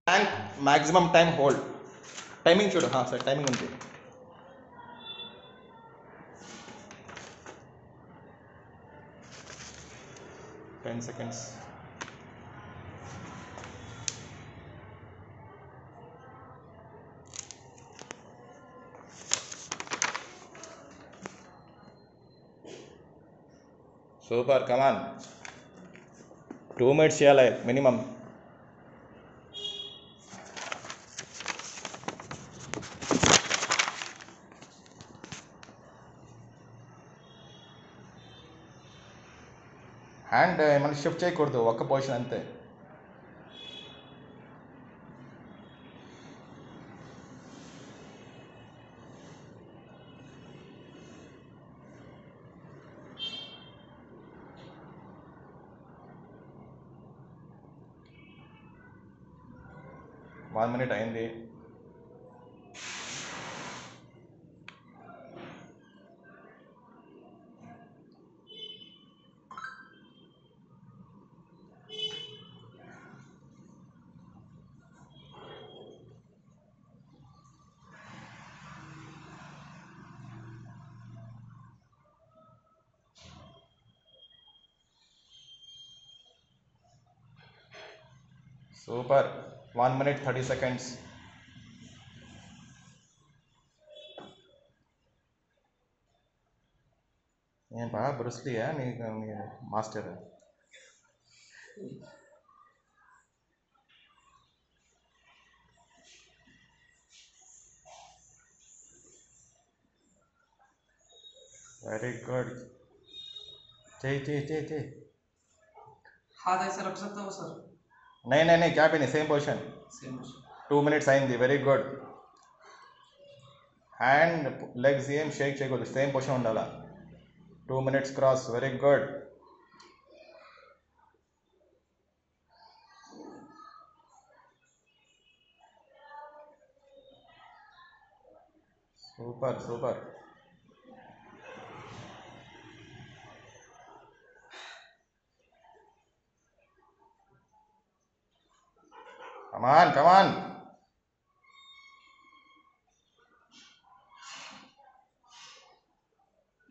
Plank maximum time hold. Timing చూడు sir timing ఉంది. Ten seconds. Super, come on. 2 minutes చేయాలి minimum. Hand మనం shift చేయకూడదు, ఒక్క పొజిషన్ అంతే. వన్ మినిట్ అయింది. సూపర్. 1 minute 30 seconds. ఏం బా బ్రూస్లీయా నీకు మీ మాస్టర్? Very good. చేయి. हाथ ऐसे रख सकता हो सर? नहीं क्या भी नहीं, सेम पोजिशन. 2 minutes అయింది. Very good. హ్యాండ్ లెగ్స్ ఏం షేక్ చేయకూడదు, సేమ్ పొజిషన్ ఉండాలా. 2 minutes cross. Very good. Super. Come on.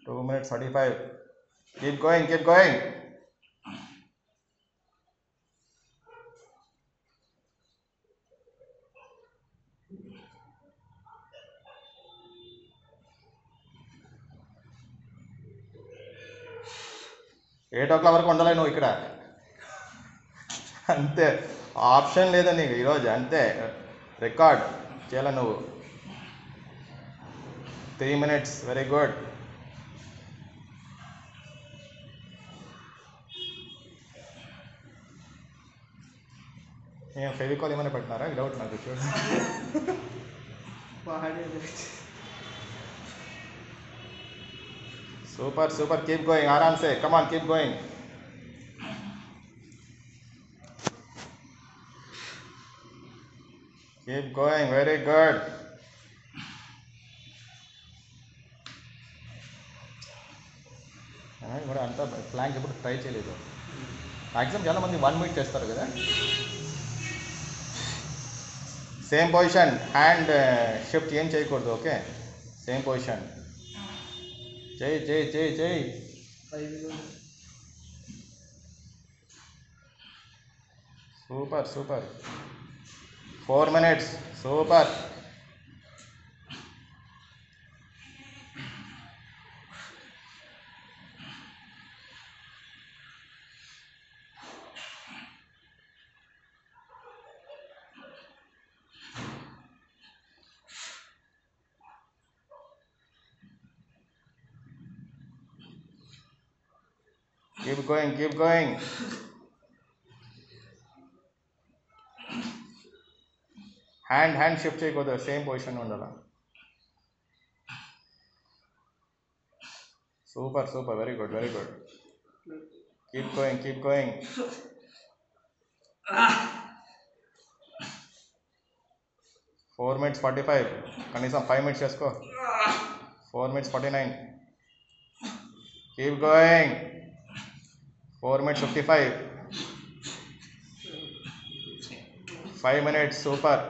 Two minutes 35. Keep going. Eight o'clock వరకు ఉండాలి నువ్వు ఇక్కడ, అంతే. ఆప్షన్ లేదా నీకు ఈరోజు, అంతే. రికార్డ్ చేయాల నువ్వు. 3 minutes. Very good. ఏం ఫెవికాల్ ఏమైనా పెట్టినారా? డౌట్ నాకు, చూడు. సూపర్. Keep going. ఆరామ్ సే. Come on, keep going. Keep going. Very good. కూడా అంతా ప్లాంక్ ఎప్పుడు ట్రై చేయలేదు. మ్యాక్సిమం చాలా మంది 1 minute చేస్తారు కదా. Same position. హ్యాండ్ షిఫ్ట్ ఏం చేయకూడదు. Okay, same position. చేయి. Super. 4 minutes. Super. Keep going. Hand shift చేయకూడదు, సేమ్ పొజిషన్ ఉండాలి. Super. Very good. Keep going. 4 minutes 45. కనీసం 5 minutes చేసుకో. 4 minutes 49. Keep going. 4 minutes 55. 5 minutes, super.